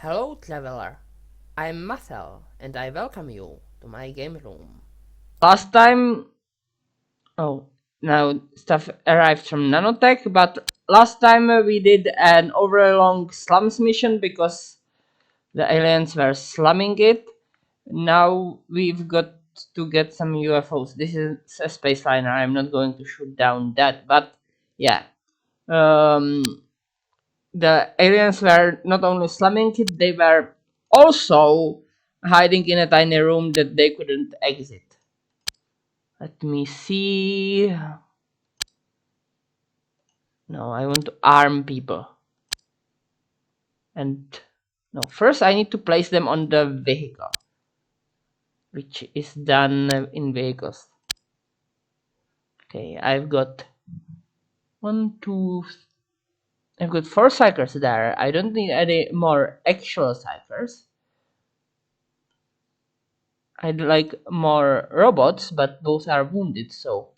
Hello, traveler. I'm Marcel, and I welcome you to my game room. Last time, oh, now stuff arrived from Nanotech, but last time we did an overly long slums mission because the aliens were slumming it. Now we've got to get some UFOs. This is a space liner. I'm not going to shoot down that, but yeah. Um, the aliens were not only slumming it, they were also hiding in a tiny room that they couldn't exit. Let me see. No, I want to arm people. And no, first I need to place them on the vehicle, which is done in vehicles. Okay, I've got I've got 4 psychers there. I don't need any more actual psychers. I'd like more robots, but those are wounded, so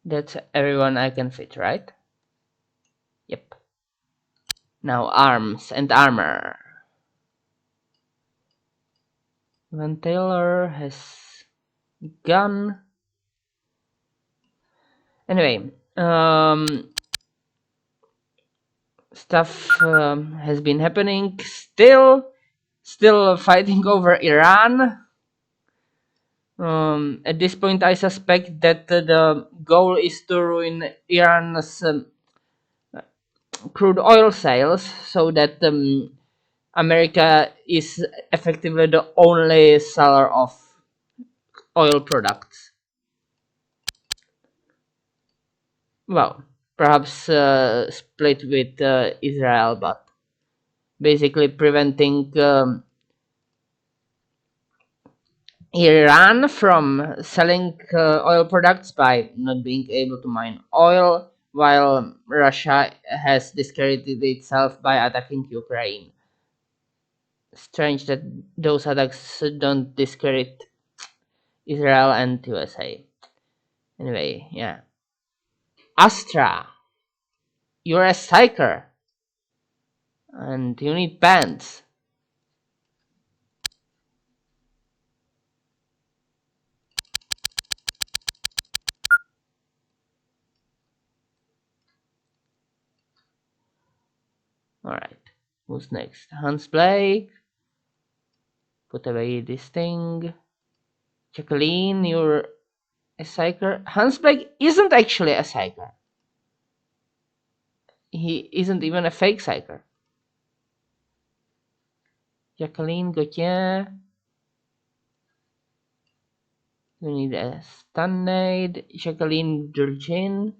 that's everyone I can fit, right? Yep. Now arms and armor. Van Taylor has gun. Anyway, stuff has been happening. Still fighting over Iran. At this point, I suspect that the goal is to ruin Iran's crude oil sales, so that America is effectively the only seller of oil products. Well, perhaps split with Israel, but basically preventing Iran from selling oil products by not being able to mine oil, while Russia has discredited itself by attacking Ukraine. Strange that those attacks don't discredit Israel and USA. Anyway, yeah. Astra, you're a psyker, and you need pants. Alright, who's next? Hans Blake. Put away this thing. Jacqueline, you're a psyker. Hans Blake isn't actually a psyker. He isn't even a fake psyker. Jacqueline Gauthier. You need a stun Jacqueline Dujardin.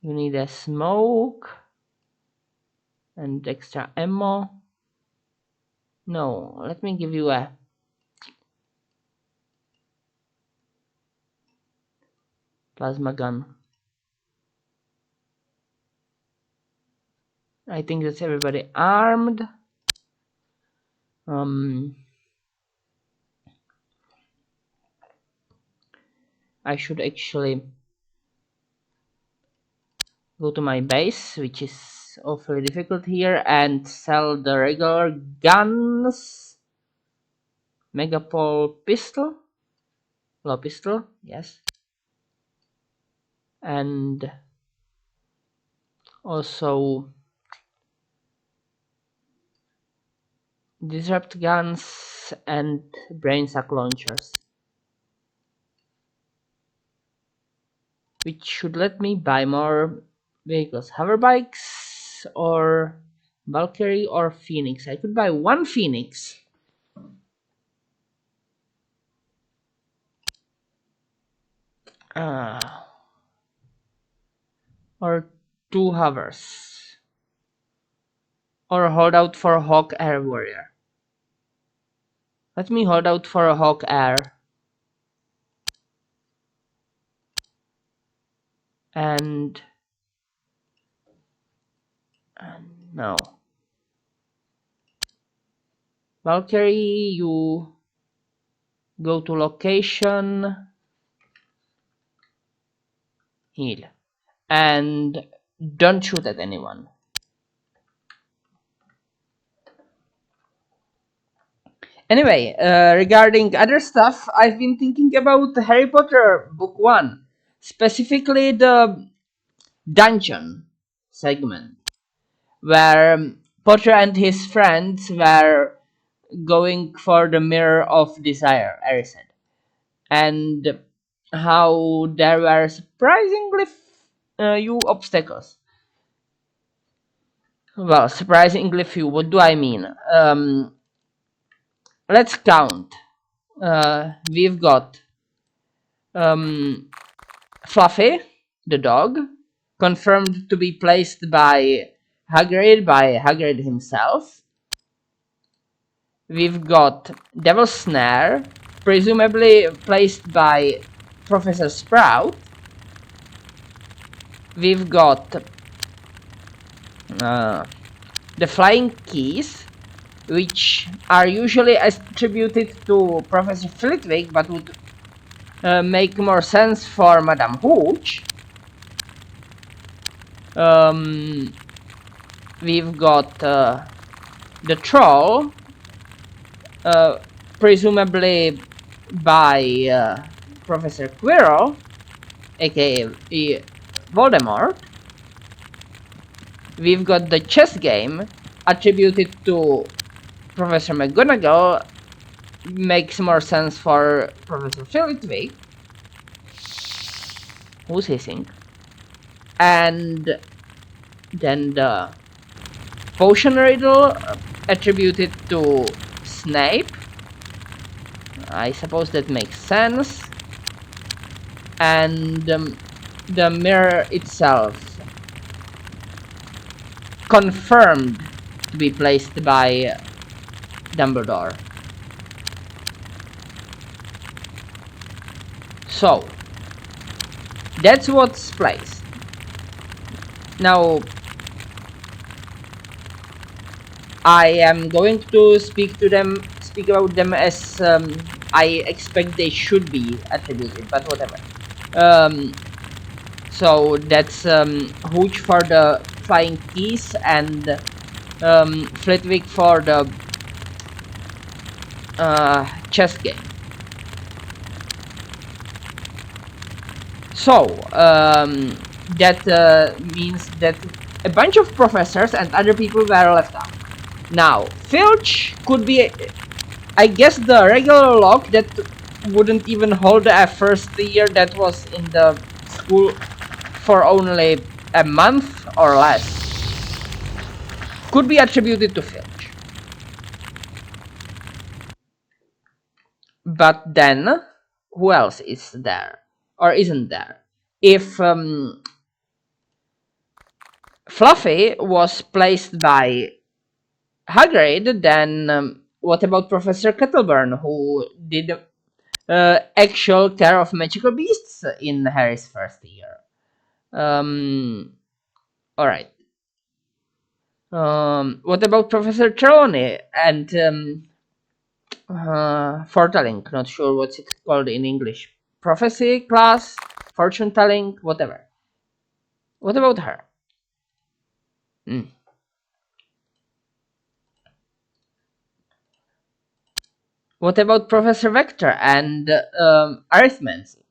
You need a smoke. And extra ammo. No, let me give you a plasma gun. I think that's everybody armed. I should actually go to my base, which is awfully difficult here, and sell the regular guns. Megapole pistol, low pistol, yes, and also disrupt guns and brain suck launchers, which should let me buy more vehicles. Hover bikes or Valkyrie or Phoenix. I could buy one Phoenix. Or 2 hovers. Or hold out for a Hawk Air Warrior. Let me hold out for a Hawk Air. And no. Valkyrie, you Go to location, heal, and don't shoot at anyone. Anyway, regarding other stuff, I've been thinking about Harry Potter Book 1, specifically the dungeon segment, where Potter and his friends were going for the Mirror of Desire, Erised, and how there were surprisingly few obstacles. Well, surprisingly few. What do I mean? Let's count. We've got Fluffy, the dog, confirmed to be placed by Hagrid himself. We've got Devil's Snare, presumably placed by Professor Sprout. We've got the Flying Keys, which are usually attributed to Professor Flitwick, but would make more sense for Madame Hooch. We've got the Troll, presumably by Professor Quirrell, aka Voldemort. We've got the chess game, attributed to Professor McGonagall, makes more sense for Professor Flitwick. Who's hissing? And then the potion riddle, attributed to Snape. I suppose that makes sense. And the mirror itself, confirmed to be placed by Dumbledore. So that's what's placed. Now I am going to speak about them as I expect they should be attributed, but whatever. So that's Hooch for the Flying Keys and Flitwick for the chess game. So that means that a bunch of professors and other people were left out. Now, Filch could be, I guess, the regular lock that wouldn't even hold a first year that was in the school for only a month or less. Could be attributed to Filch. But then, who else is there? Or isn't there? If Fluffy was placed by Hagrid, then what about Professor Kettleburn, who did actual care of magical beasts in Harry's first year? Alright. What about Professor Trelawney and foretelling? Not sure what's it called in English. Prophecy class, fortune telling, whatever. What about her? What about Professor Vector and arithmancy?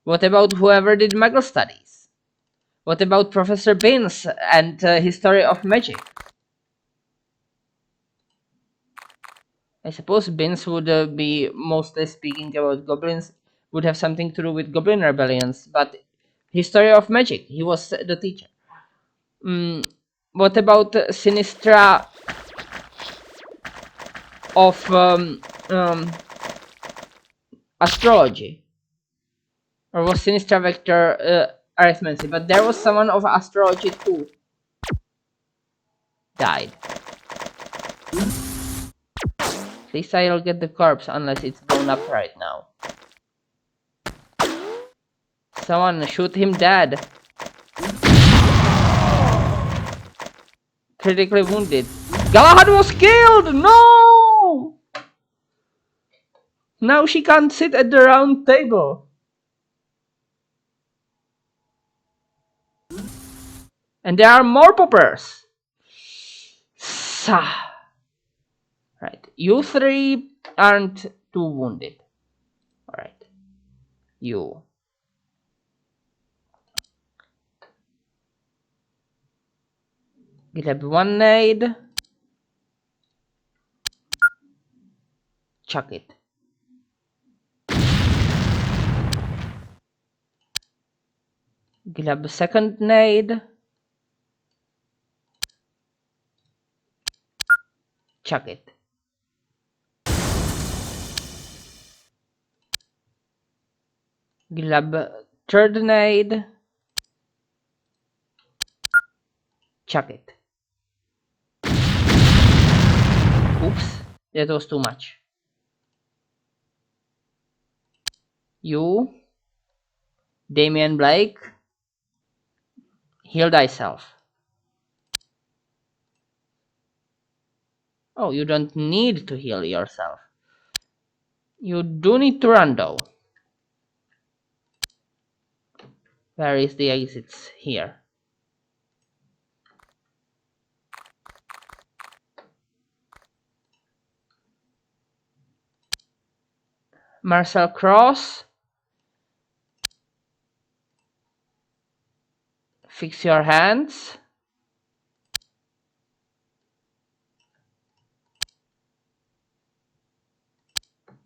What about whoever did Muggle studies? What about Professor Binns and history of magic? I suppose Binns would be mostly speaking about goblins, would have something to do with goblin rebellions, but history of magic, he was the teacher. What about Sinistra of astrology? Or was Sinistra Vector arithmancy? But there was someone of astrology too. Died. At least I'll get the corpse unless it's blown up right now. Someone shoot him dead. Critically wounded. Galahad was killed! No! Now she can't sit at the round table. And there are more poppers. Sa. Right. You three aren't too wounded. Alright. You. Grab one nade. Chuck it. Grab a second nade. Chuck it. Grab a third nade. Chuck it. Oops, that was too much. You, Damian Blake, heal thyself. Oh, you don't need to heal yourself. You do need to run though. Where is the exits? Here. Marcel Cross. Fix your hands.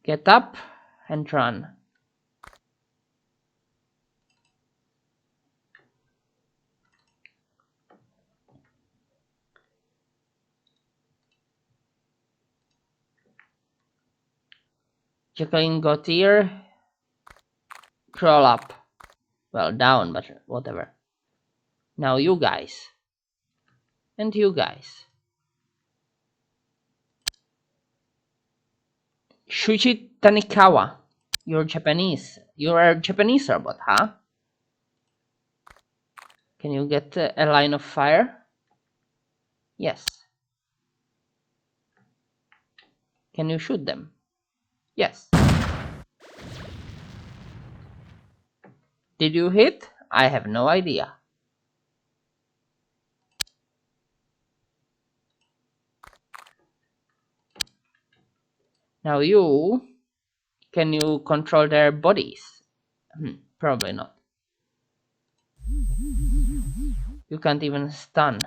Get up and run. Jacqueline Gautier. Crawl up. Well, down, but whatever. Now you guys. And you guys. Shuichi Tanikawa. You're Japanese. You're a Japanese robot, huh? Can you get a line of fire? Yes. Can you shoot them? Yes. Did you hit? I have no idea. Now you... Can you control their bodies? Probably not. You can't even stun.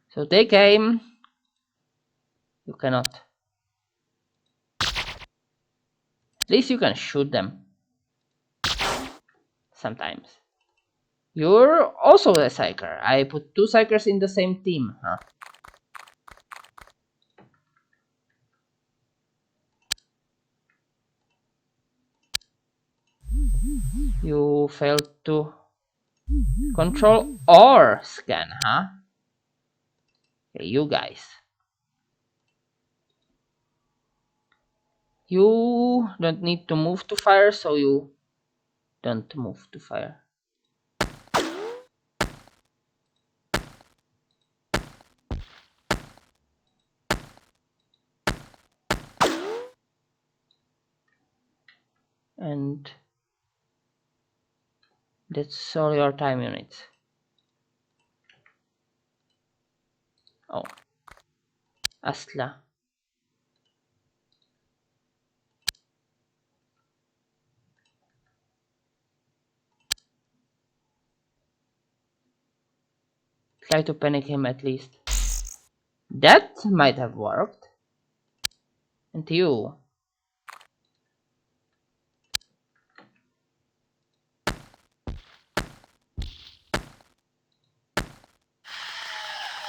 So take aim. You cannot. At least you can shoot them. Sometimes. You're also a psyker. I put two psykers in the same team, huh? You failed to control or scan, huh? Okay, you guys. You don't need to move to fire, so you don't move to fire. And that's all your time units. Oh. Asla. Try to panic him at least. That might have worked. And you.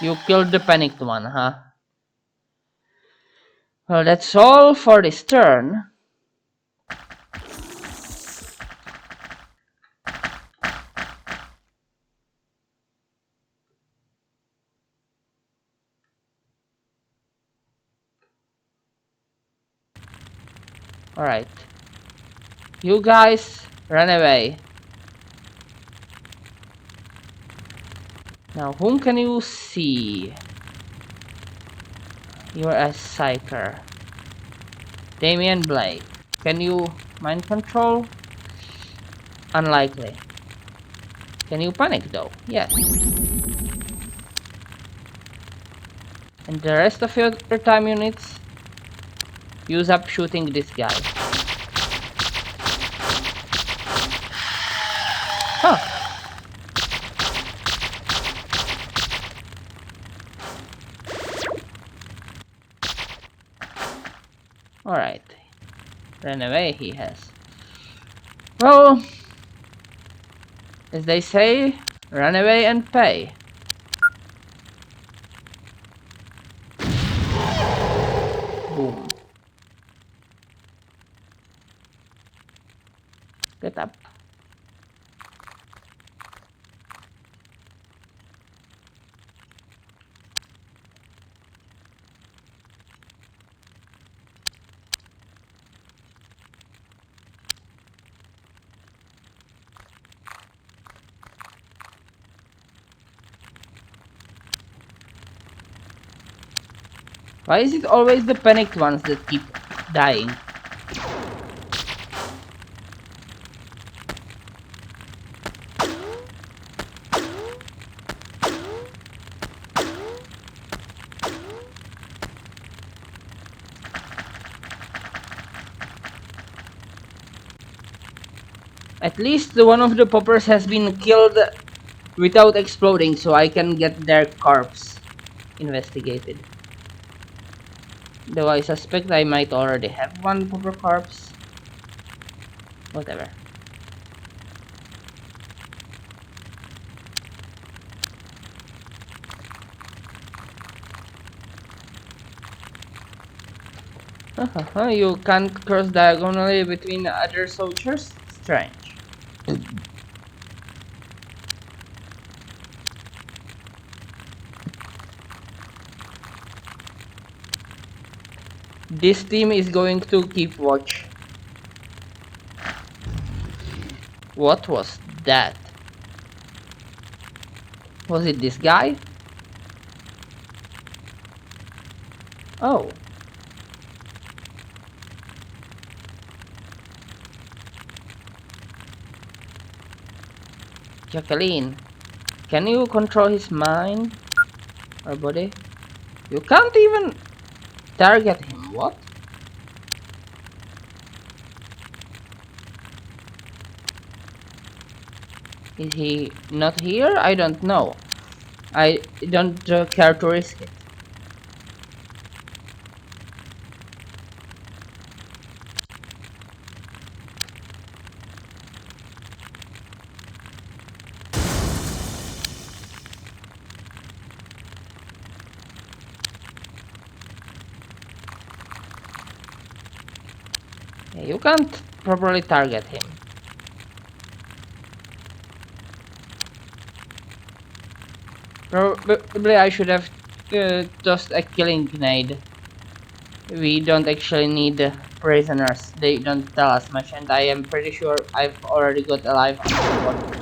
You killed the panicked one, huh? Well, that's all for this turn. Alright. You guys run away. Now, whom can you see? You're a psyker. Damien Blake. Can you mind control? Unlikely. Can you panic though? Yes. And the rest of your time units, use up shooting this guy. Huh. Alright. Ran away he has. Well, as they say, run away and pay. Boom. Get up. Why is it always the panicked ones that keep dying? At least one of the poppers has been killed without exploding, so I can get their corpse investigated. Though I suspect I might already have one popper corpse. Whatever. You can't cross diagonally between other soldiers? Strange. This team is going to keep watch. What was that? Was it this guy? Oh. Jacqueline, can you control his mind or body? You can't even target him. What? Is he not here? I don't know. I don't care to risk it. You can't properly target him. Probably I should have tossed a killing grenade. We don't actually need prisoners. They don't tell us much, and I am pretty sure I've already got alive on the board.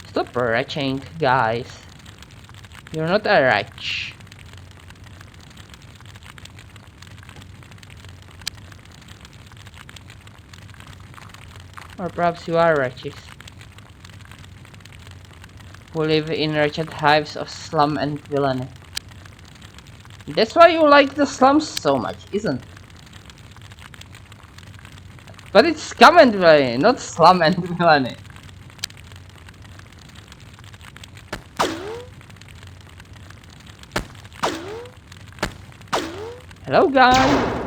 Stop retching, guys. You're not a wretch. Or perhaps you are wretches, who live in wretched hives of slum and villainy. That's why you like the slums so much, isn't it? But it's scum and villainy, not slum and villainy. Hello, guys.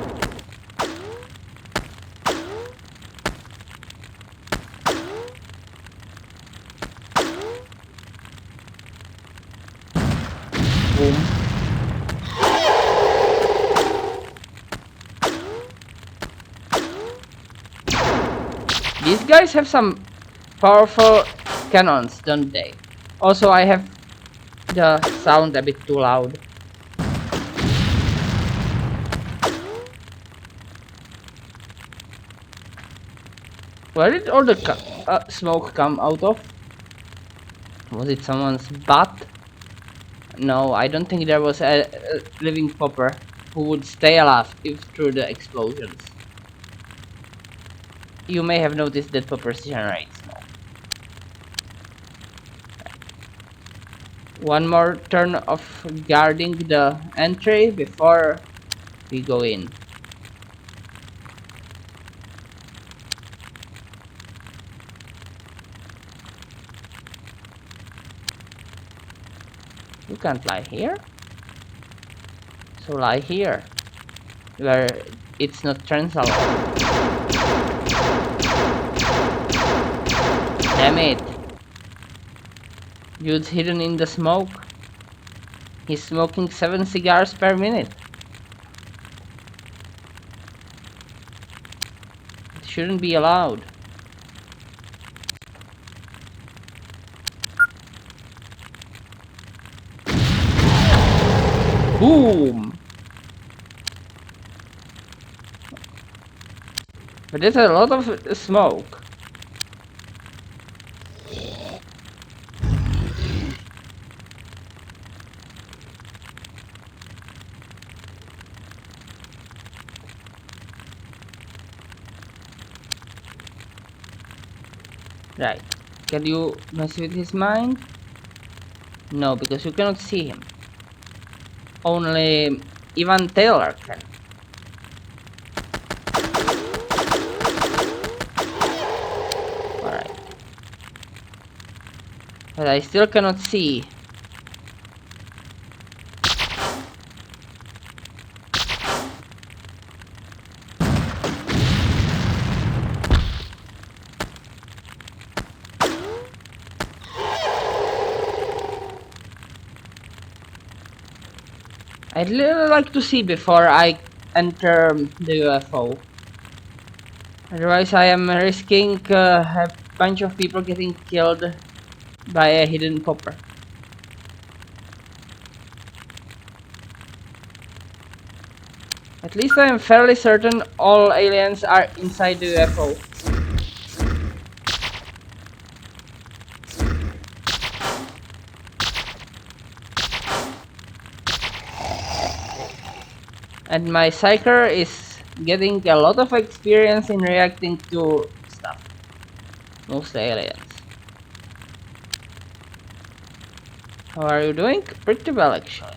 Boom. These guys have some powerful cannons, don't they? Also, I have the sound a bit too loud. Where did all the smoke come out of? Was it someone's butt? No, I don't think there was a living popper who would stay alive if through the explosions. You may have noticed that poppers generate smoke. One more turn of guarding the entry before we go in. You can't lie here. So lie here, where it's not transable. Damn it. Dude's hidden in the smoke. He's smoking 7 cigars per minute. It shouldn't be allowed. Boom! But there's a lot of smoke. Right. Can you mess with his mind? No, because you cannot see him. Only Ivan Taylor can. Alright. But I still cannot see. I'd really like to see before I enter the UFO. Otherwise I am risking a bunch of people getting killed by a hidden popper. At least I am fairly certain all aliens are inside the UFO. And my psyker is getting a lot of experience in reacting to stuff. Mostly aliens. How are you doing? Pretty well, actually.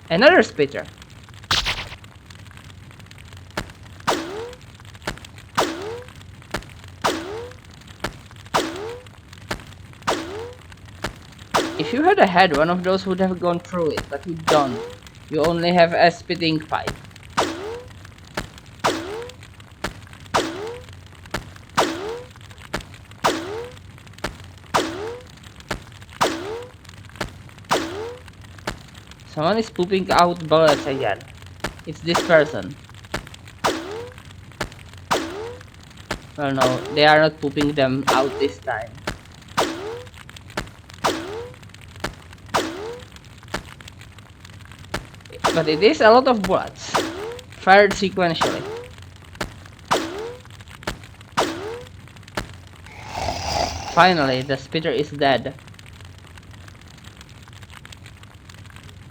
Another spitter. If you had a head, one of those would have gone through it, but you don't. You only have a spitting pipe. Someone is pooping out bullets again. It's this person. Well, no, they are not pooping them out this time. But it is a lot of bullets, fired sequentially. Finally, the spitter is dead.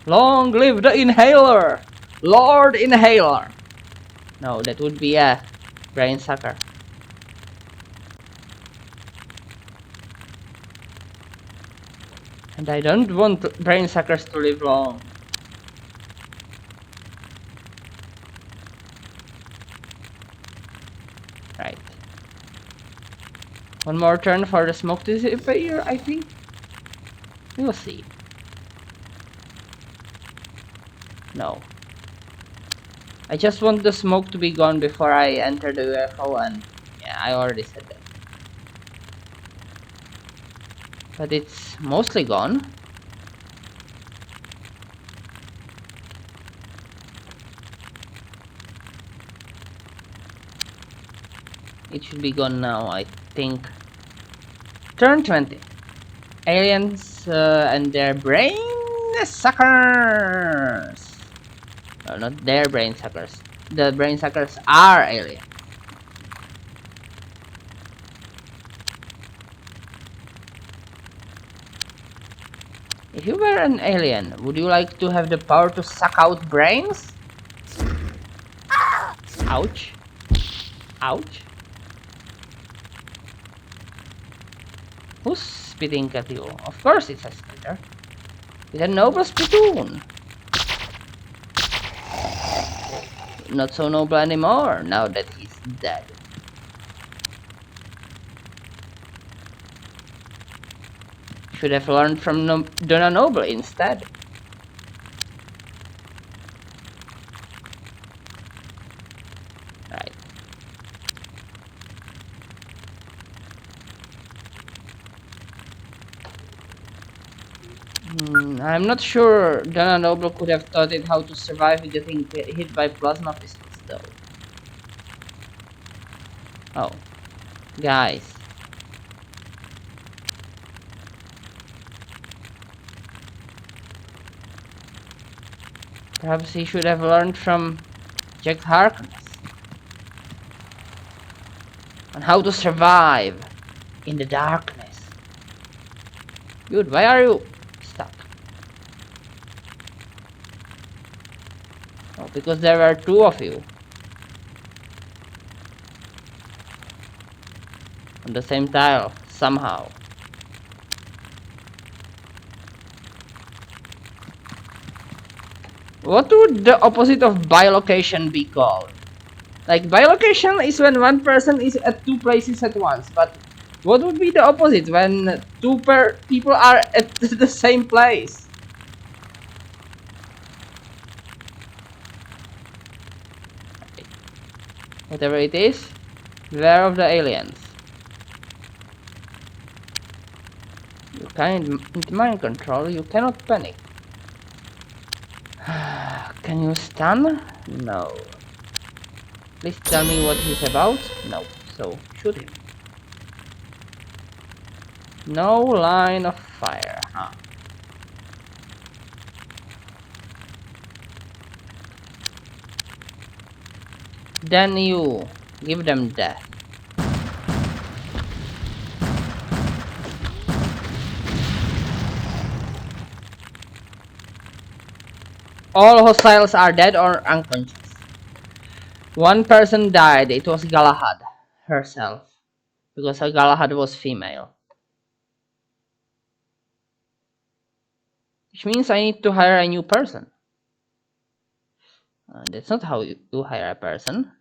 Long live the inhaler! Lord Inhaler! No, that would be a brain sucker. And I don't want brain suckers to live long. Right. One more turn for the smoke to disappear, I think. We'll see. No. I just want the smoke to be gone before I enter the UFO, and yeah, I already said that. But it's mostly gone. It should be gone now, I think. Turn 20. Aliens and their brain suckers. No, not their brain suckers. The brain suckers are alien. If you were an alien, would you like to have the power to suck out brains? Ouch. Ouch. Who's spitting at you? Of course it's a spitter. It's a noble spittoon. Not so noble anymore now that he's dead. Should have learned from Donna Noble instead. Right. I'm not sure Donna Noble could have taught it how to survive getting hit by plasma pistols though. Oh. Guys. Perhaps he should have learned from Jack Harkness on how to survive in the darkness. Dude, why are you stuck? Oh, because there were two of you on the same tile, somehow. What would the opposite of bilocation be called? Like, bilocation is when one person is at two places at once, but what would be the opposite when two people are at the same place? Whatever it is, beware of the aliens. You can't mind control, you cannot panic. Can you stun? No. Please tell me what he's about? No. So, shoot him. No line of fire, huh? Then you give them death. All hostiles are dead or unconscious. One person died. It was Galahad herself, because Galahad was female. Which means I need to hire a new person. That's not how you hire a person.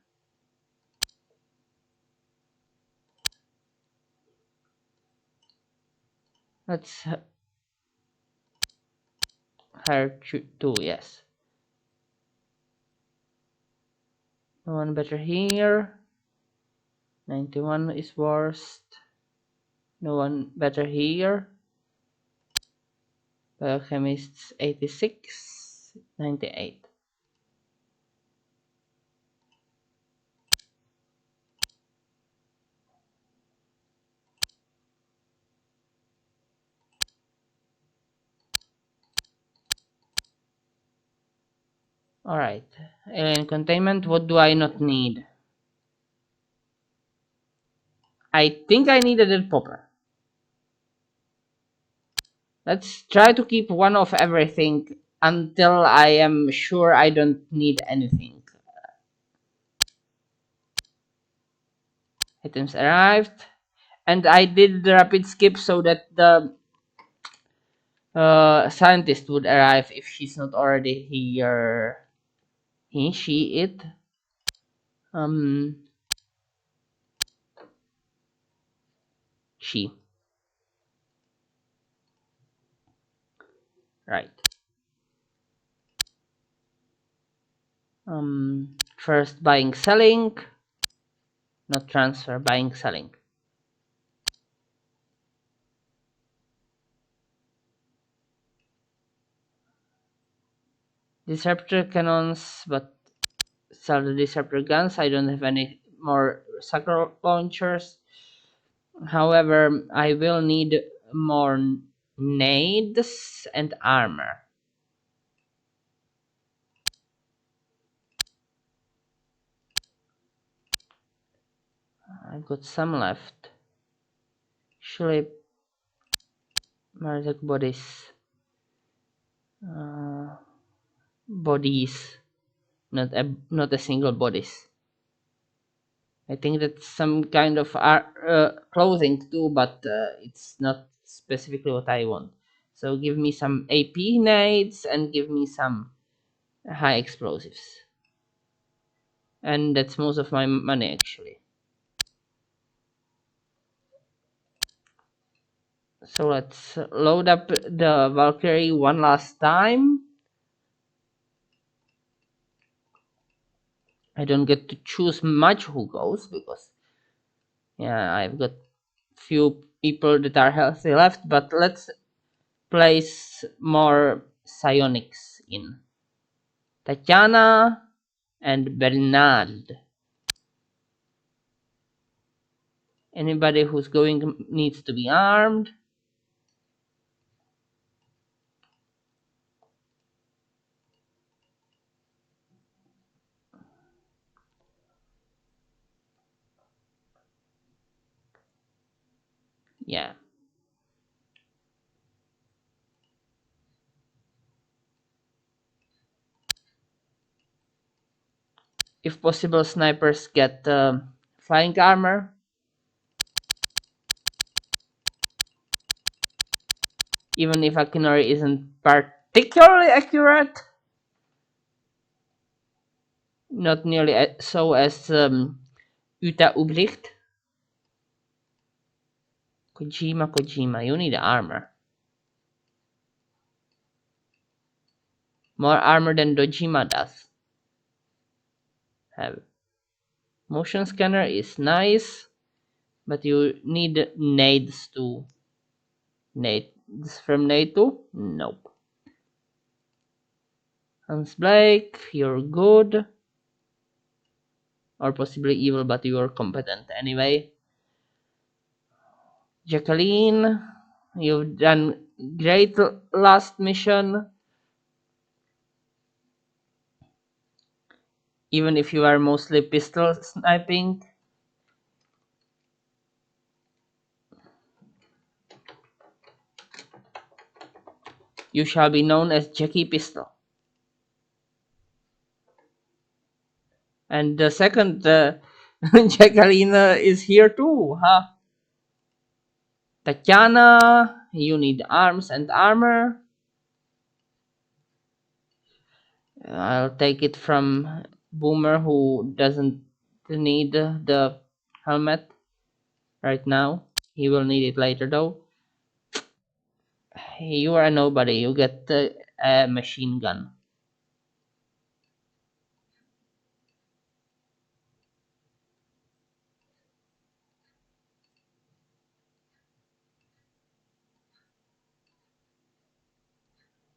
Let's hire two, yes. No one better here. 91 is worst. No one better here. Biochemists 86, 98. Alright. Alien containment, what do I not need? I think I need a dead popper. Let's try to keep one of everything until I am sure I don't need anything. Items arrived. And I did the rapid skip so that the scientist would arrive if she's not already here. He, she, it. She. Right. First buying, selling. Not transfer, buying, selling. Disruptor cannons, but sell the disruptor guns. I don't have any more sucker launchers. However, I will need more nades and armor. I've got some left. Surely Marzak bodies. bodies, not a single bodies. I think that's some kind of clothing too, but it's not specifically what I want. So give me some AP nades and give me some high explosives. And that's most of my money actually. So let's load up the Valkyrie one last time. I don't get to choose much who goes because yeah, I've got few people that are healthy left, but let's place more psionics in. Tatiana and Bernard. Anybody who's going needs to be armed. Yeah. If possible, snipers get flying armor. Even if Akinori isn't particularly accurate. Not nearly so as Uta Ublicht. Kojima, you need armor. More armor than Dojima does. Have. Motion scanner is nice, but you need nades to. Nades from NATO? Nope. Hans Blake, you're good. Or possibly evil, but you're competent anyway. Jacqueline, you've done great last mission. Even if you are mostly pistol sniping. You shall be known as Jackie Pistol. And the second Jacqueline is here too, huh? Tatiana, you need arms and armor. I'll take it from Boomer, who doesn't need the helmet right now. He will need it later though. You are a nobody, you get a machine gun.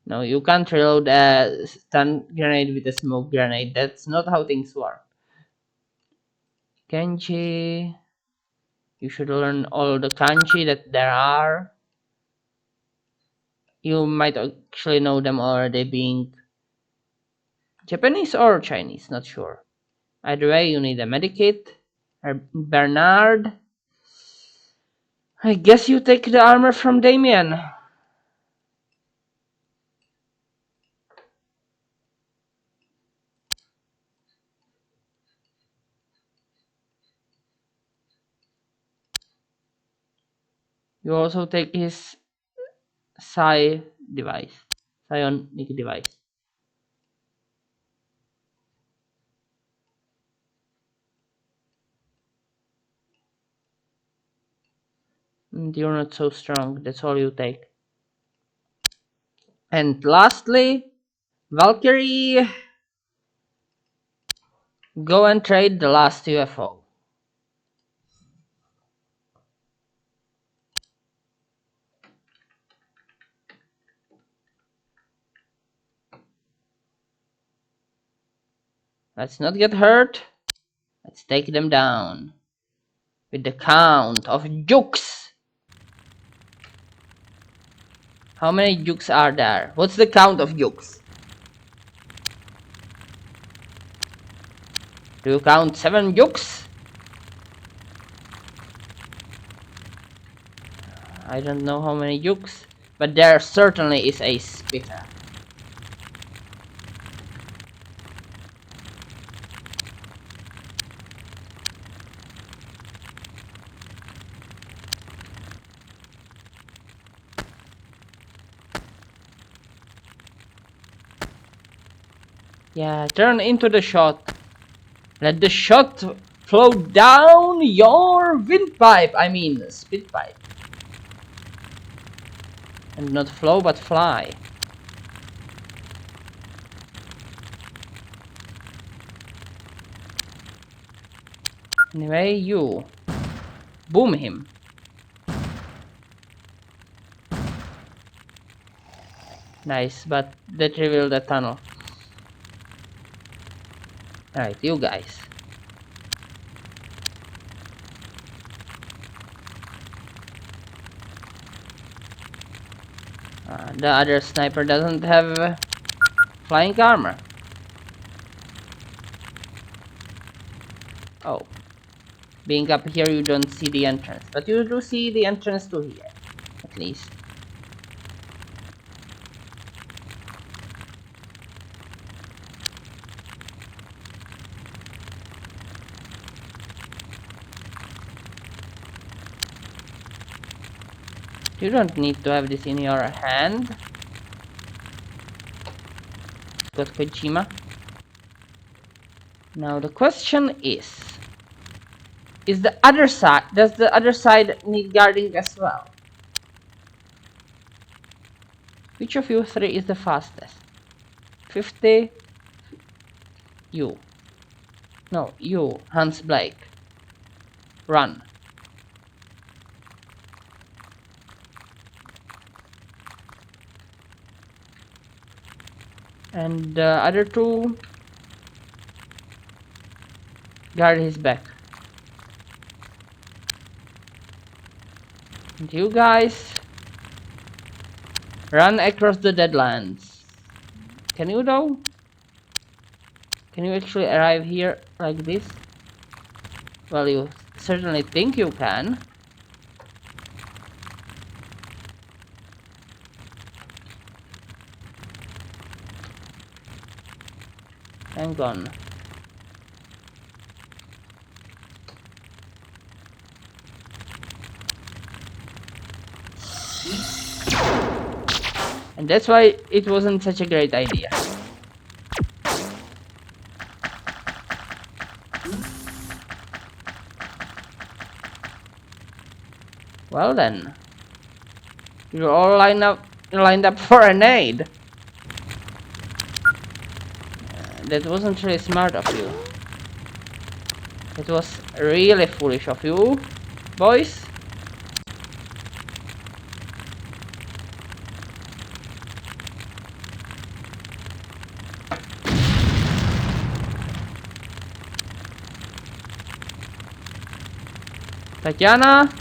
No, you can't reload a stun grenade with a smoke grenade. That's not how things work. Kenji, you should learn all the kanji that there are. You might actually know them already, being Japanese or Chinese, not sure. Either way, you need a medikit. Bernard, I guess you take the armor from Damien. You also take his psionic device. And you're not so strong, that's all you take. And lastly, Valkyrie, go and trade the last UFO. Let's not get hurt. Let's take them down. With the count of jukes. How many jukes are there? What's the count of jukes? Do you count 7 jukes? I don't know how many jukes, but there certainly is a spitter. Yeah, turn into the shot. Let the shot flow down your windpipe. I mean, speed pipe. And not flow, but fly. Anyway, you. Boom him. Nice, but that revealed the tunnel. Right, you guys. The other sniper doesn't have flying armor. Oh. Being up here, you don't see the entrance. But you do see the entrance to here. At least. You don't need to have this in your hand. Got Kojima. Now the question is the other side, does the other side need guarding as well? Which of you three is the fastest? 50? You. No, you, Hans Blake. Run. And the other two guard his back. And you guys run across the Deadlands. Can you though? Can you actually arrive here like this? Well, you certainly think you can. Hang on. And that's why it wasn't such a great idea. Well then, you're all lined up for an aid. That wasn't really smart of you. It was really foolish of you, boys. Tatiana?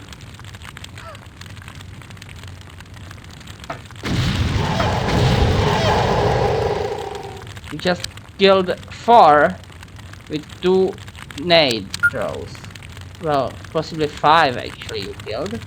You just killed 4 with 2 nade throws. Well, possibly 5 actually you killed.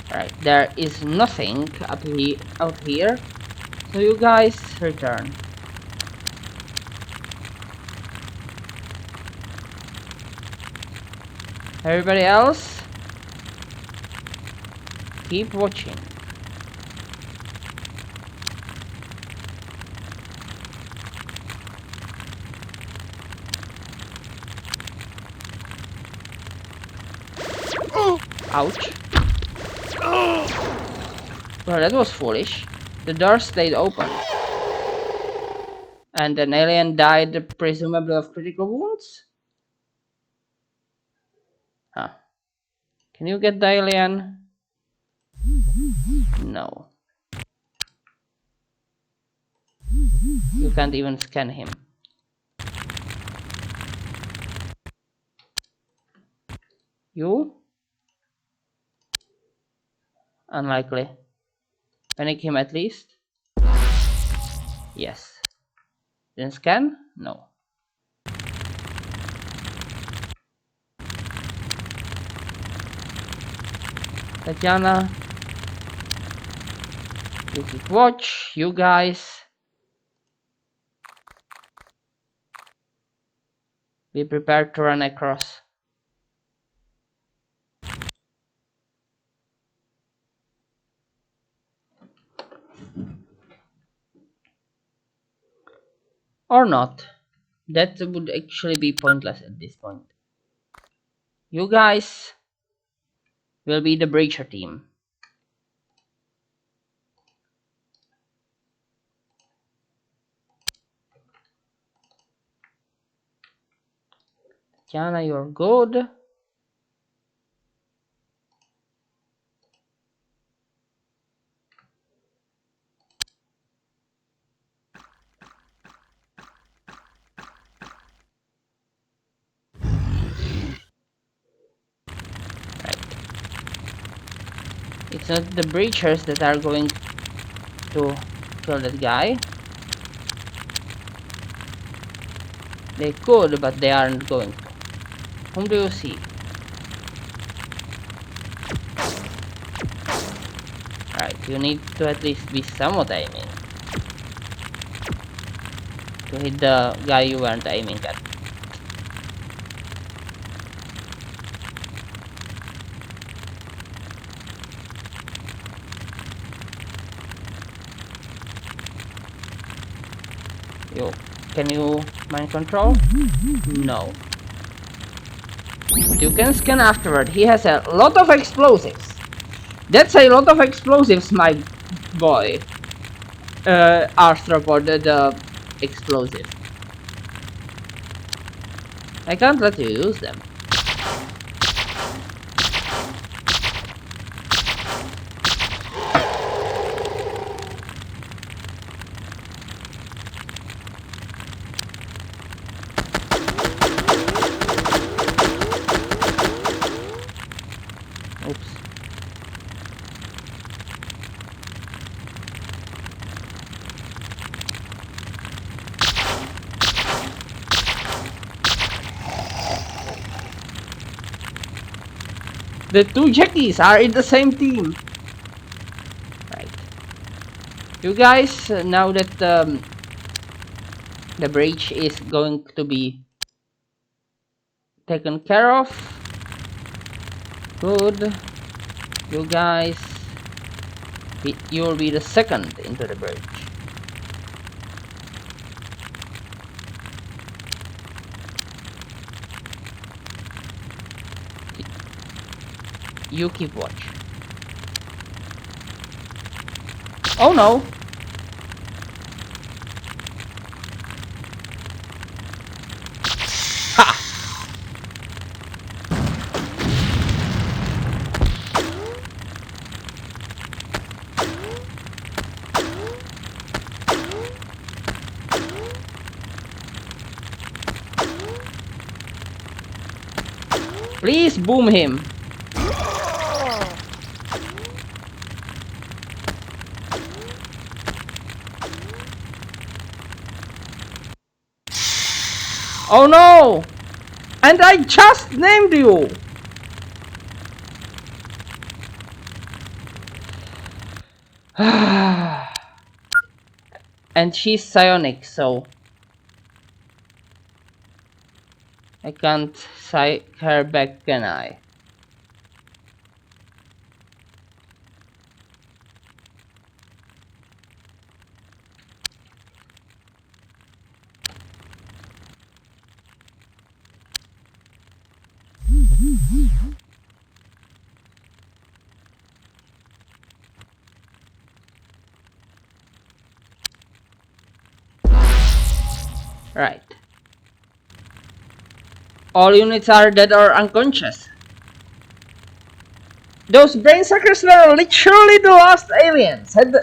Right, there is nothing out here, so you guys return. Everybody else, keep watching. Ouch. Well, that was foolish. The door stayed open. And an alien died, presumably of critical wounds? Huh. Can you get the alien? No. You can't even scan him. You? Unlikely. Panic him at least? Yes. Then scan? No. Tatiana? You keep watch, you guys. Be prepared to run across. Or not. That would actually be pointless at this point. You guys will be the breacher team. Tiana, you're good. It's not the breachers that are going to kill that guy. They could, but they aren't going to. Whom do you see? Right, you need to at least be somewhat aiming to hit the guy you weren't aiming at. Yo, can you mind control? No. But you can scan afterward. He has a lot of explosives. That's a lot of explosives, my boy. Arthrop ordered the explosive. I can't let you use them. Oops. The two Jackies are in the same team. Right. You guys, now that the breach is going to be taken care of. Good. You guys, you will be the second into the breach. You keep watch. Oh no! Ha! Please boom him. Oh no! And I just named you! And she's psionic, so I can't psych her back, can I? Right. All units are dead or unconscious. Those brain suckers were literally the last aliens. Had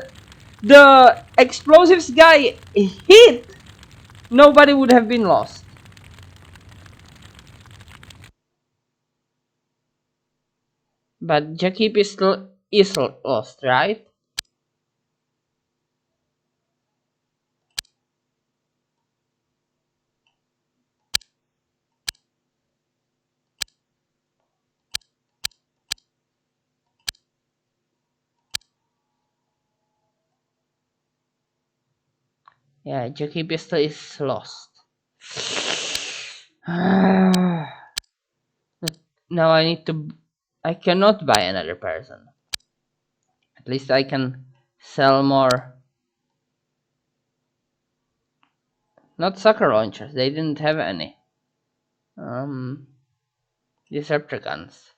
the explosives guy hit, nobody would have been lost. But Jackie Pistol is lost, right? Yeah, Jockey Pistol is lost. Now I need to. I cannot buy another person. At least I can sell more. Not sucker launchers, they didn't have any. Decepticons.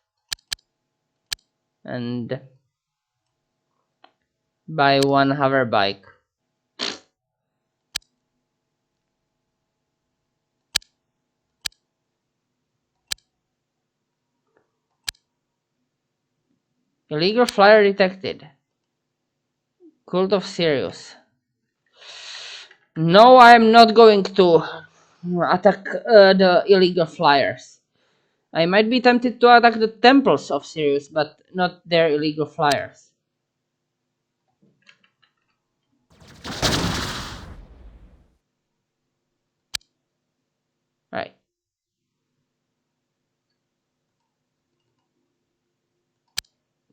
And buy one hover bike. Illegal flyer detected. Cult of Sirius. No, I'm not going to attack the illegal flyers. I might be tempted to attack the temples of Sirius, but not their illegal flyers. Right.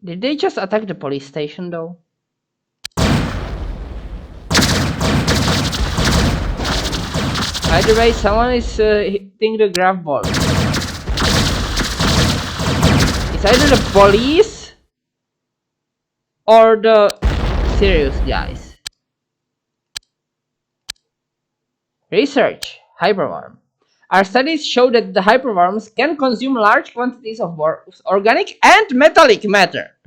Did they just attack the police station though? Either way, someone is hitting the grab ball. It's either the police or the Sirius guys. Research. Hyperworm. Our studies show that the hyperworms can consume large quantities of both organic and metallic matter.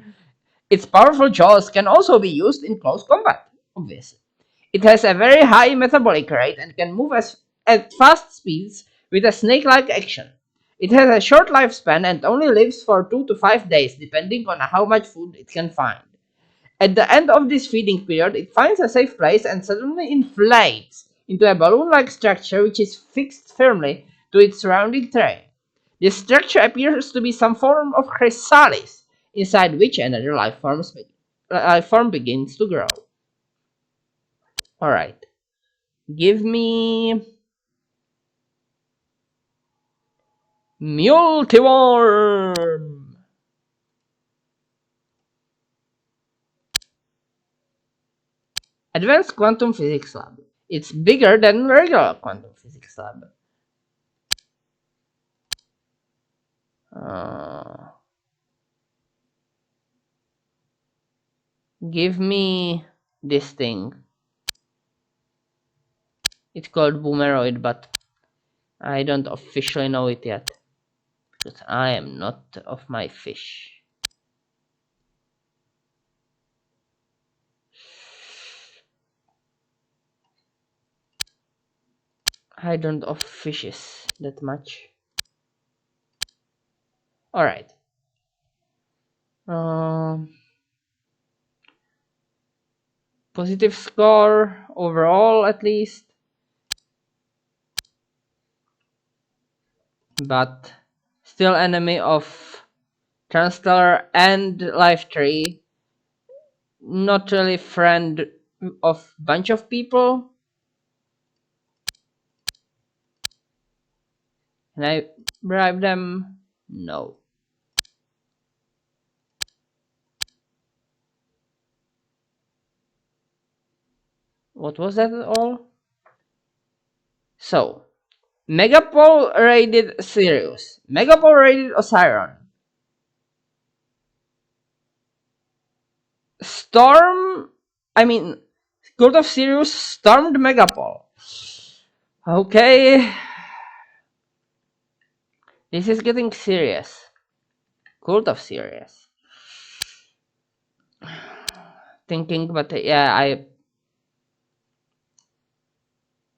Its powerful jaws can also be used in close combat, obviously. It has a very high metabolic rate and can move at fast speeds with a snake-like action. It has a short lifespan and only lives for 2 to 5 days, depending on how much food it can find. At the end of this feeding period, it finds a safe place and suddenly inflates into a balloon-like structure which is fixed firmly to its surrounding terrain. This structure appears to be some form of chrysalis, inside which another life form begins to grow. Alright. Give me Multiworm! Advanced Quantum Physics Lab. It's bigger than regular Quantum Physics Lab. Give me this thing. It's called Boomeroid, but I don't officially know it yet. Because I am not of my fish. I don't of fishes that much. Alright. Positive score overall at least. But still enemy of Transtellar and Life Tree. Not really friend of bunch of people. Can I bribe them? No. What was that at all? So, Megapole raided Sirius. Megapole raided Osiron. Cult of Sirius stormed Megapole. Okay. This is getting serious. Cult of Sirius. Thinking, but yeah,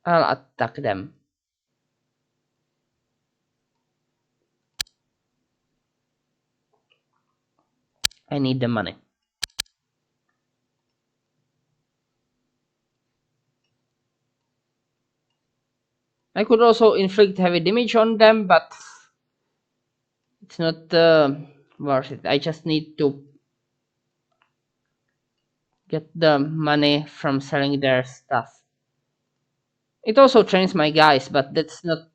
I'll attack them. I need the money. I could also inflict heavy damage on them, but it's not worth it. I just need to get the money from selling their stuff. It also trains my guys, but that's not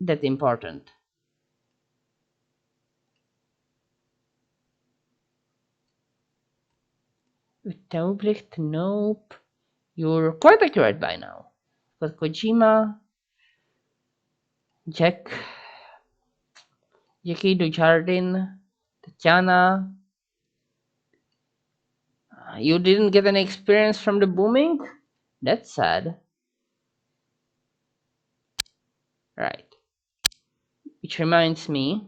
that important. With Taubrecht, nope. You're quite accurate by now. got Kojima, Jackie Dujardin, Tatiana. You didn't get any experience from the booming? That's sad. Right. Which reminds me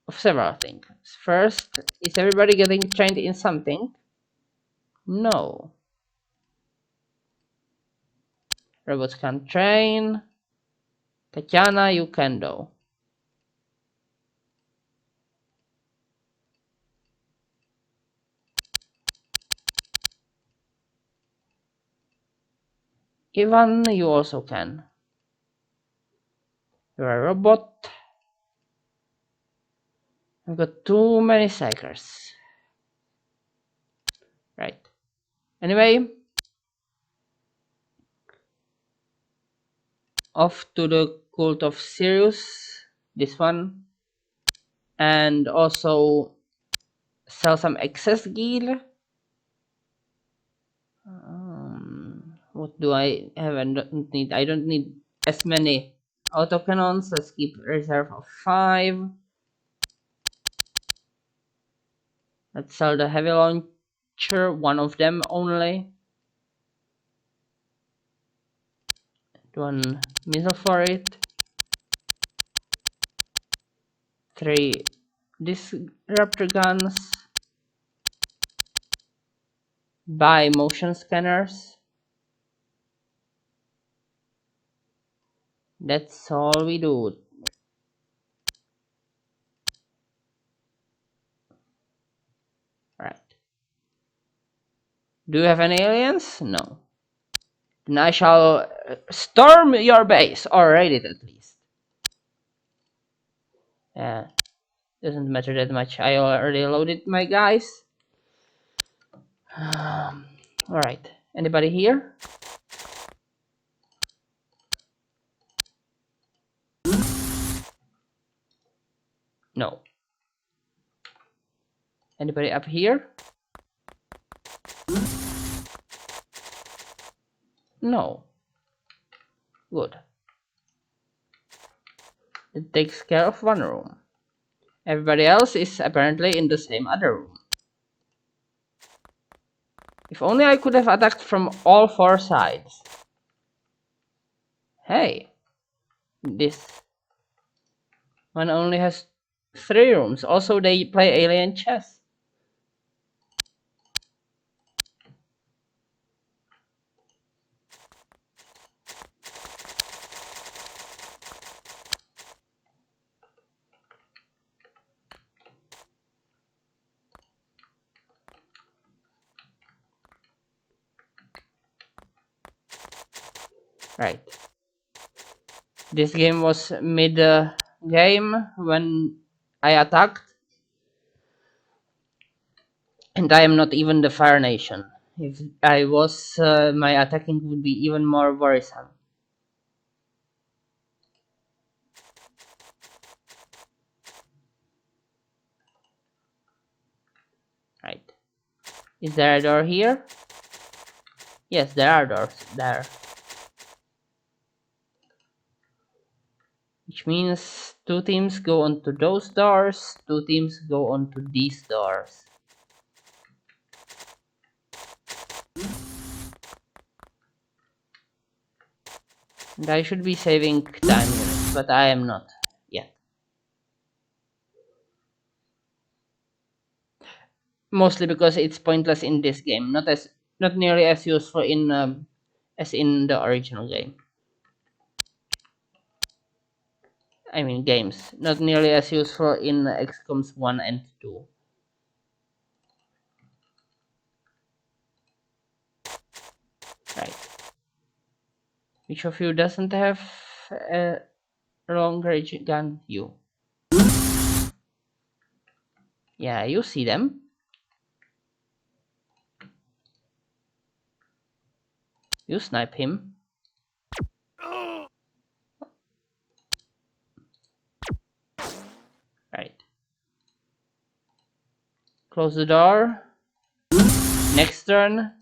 of several things. First, is everybody getting trained in something? No. Robots can't train. Tatiana, you can though. Ivan, you also can. You're a robot. I've got too many psychers. Right. Anyway, off to the cult of Sirius. This one. And also sell some excess gear. What do I have? I don't need as many autocannons. Let's keep reserve of 5. Let's sell the heavy launcher, one of them only. One missile for it. 3 disruptor guns. Buy motion scanners. That's all we do. Right. Do you have any aliens? No. Then I shall storm your base, or raid it at least. Yeah, doesn't matter that much. I already loaded my guys. Alright, anybody here? No. Anybody up here? No. Good. It takes care of one room. Everybody else is apparently in the same other room. If only I could have attacked from all 4 sides. Hey, this one only has 3 rooms. Also, they play alien chess. Right. This game was mid-game when I attacked. And I am not even the Fire Nation. If I was, my attacking would be even more worrisome. Right. Is there a door here? Yes, there are doors there. Which means 2 teams go onto those doors, 2 teams go onto these doors. And I should be saving time units, but I am not yet. Mostly because it's pointless in this game, not nearly as useful in as in the original game. I mean games, not nearly as useful in XCOMs 1 and 2. Right. Which of you doesn't have a long range gun? You. Yeah, you see them. You snipe him. Right. Close the door. Next turn.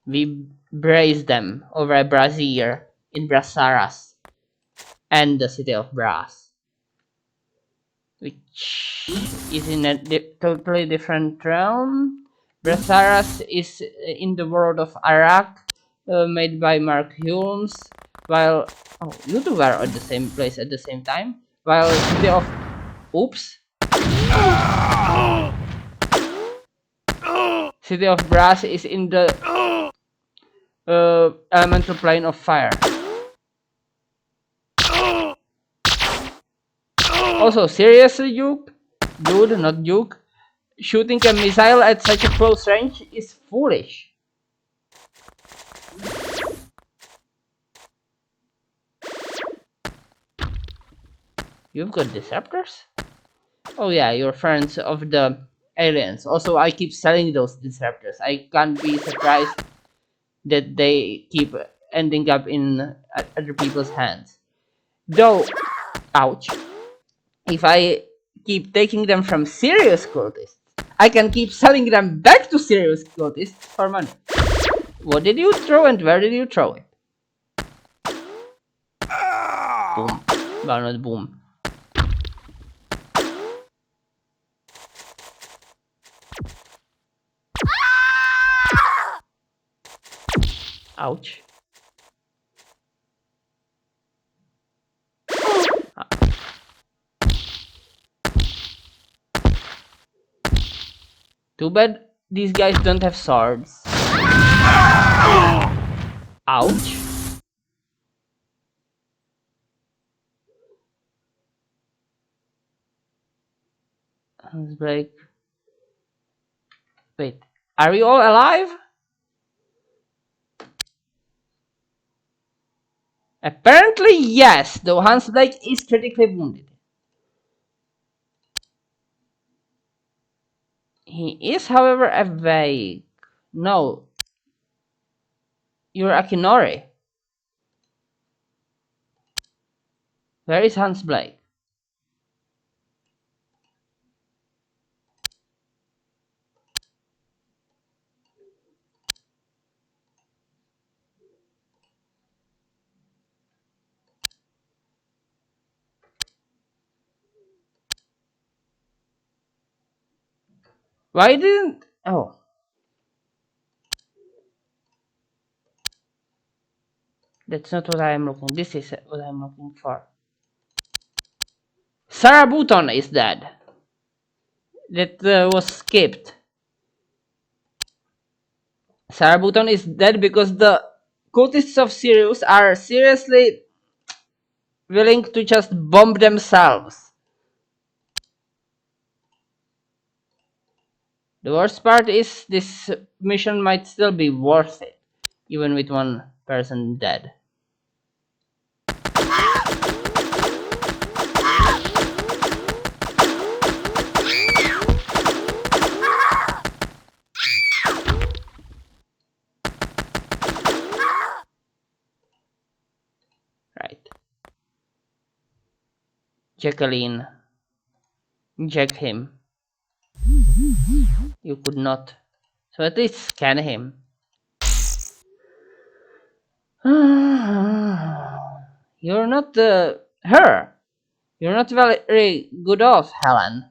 We brace them over a brazier in Brasaras and the city of Brass, which is in a totally different realm. Brasaras is in the world of Iraq, made by Mark Hulmes, while you two were at the same place at the same time. While city of Oops, city of Brass is in the elemental plane of fire. Also, seriously, dude, not Duke. Shooting a missile at such a close range is foolish. You've got disruptors? Oh yeah, you're friends of the aliens. Also, I keep selling those disruptors. I can't be surprised that they keep ending up in other people's hands. Though, ouch. If I keep taking them from serious cultists, I can keep selling them back to serious cultists for money. What did you throw and where did you throw it? Boom. Well, not boom. Ouch. Too bad these guys don't have swords. Ouch. It's like... Wait. Are you all alive? Apparently yes, though Hans Blake is critically wounded. He is, however, awake. No. You're Akinori. Where is Hans Blake? Why didn't... Oh. That's not what I am looking. This is what I'm looking for. Sarah Bouton is dead. That was skipped. Sarah Bouton is dead because the cultists of Sirius are seriously willing to just bomb themselves. The worst part is this mission might still be worth it, even with one person dead. Right. Jacqueline. Jack him. You could not. So at least scan him. You're not her. You're not very good off, Helen.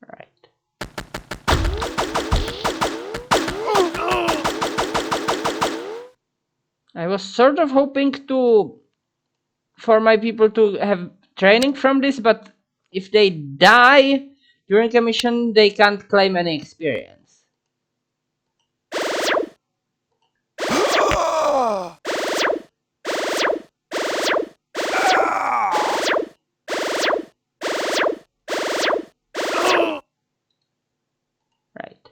Right. I was sort of hoping for my people to have training from this, but if they die during a mission, they can't claim any experience. Right.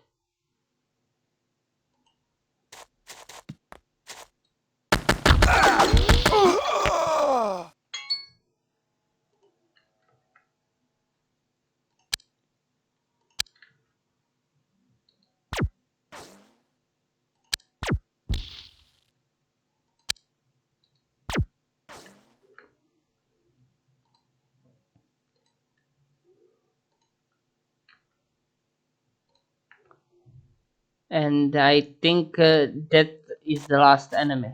And I think that is the last enemy.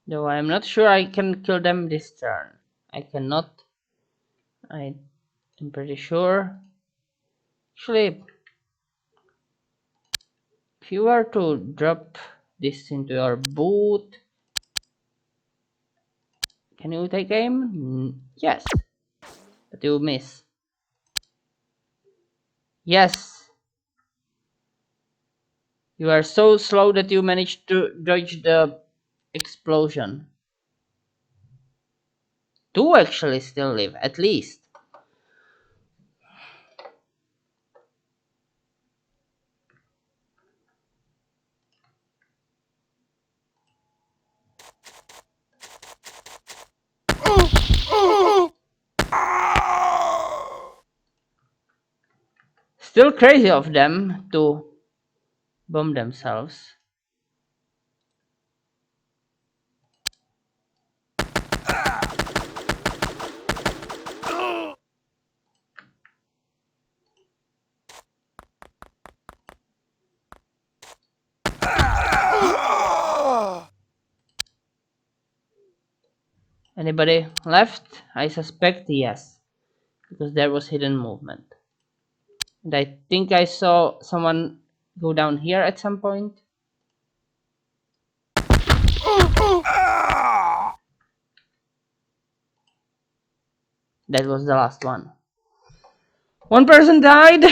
Though I'm not sure I can kill them this turn. I cannot. I'm pretty sure. Actually, if you were to drop this into your boot, can you take aim? Yes, but you miss. Yes, you are so slow that you managed to dodge the explosion. Two actually still live, at least. Still crazy of them to bomb themselves. Anybody left? I suspect yes, because there was hidden movement. And I think I saw someone go down here at some point. That was the last one. One person died.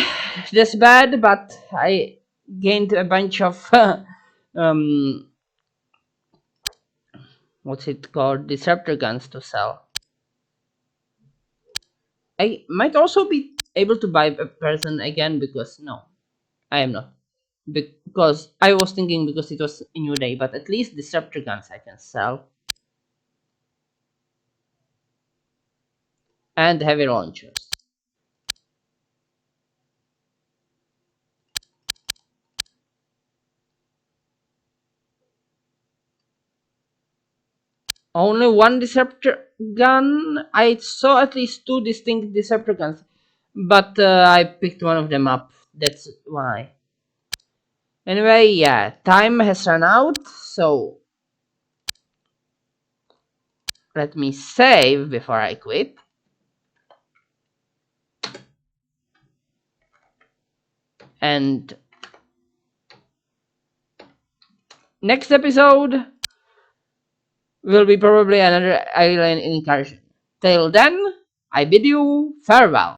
That's bad, but I gained a bunch of what's it called? Disruptor guns to sell. I might also be able to buy a person again because no, I am not. Because I was thinking because it was a new day, but at least disruptor guns I can sell. And heavy launchers. Only one disruptor gun. I saw at least two distinct disruptor guns, but I picked one of them up. That's why. Anyway, yeah, time has run out, so let me save before I quit. And next episode will be probably another island incursion. Till then, I bid you farewell.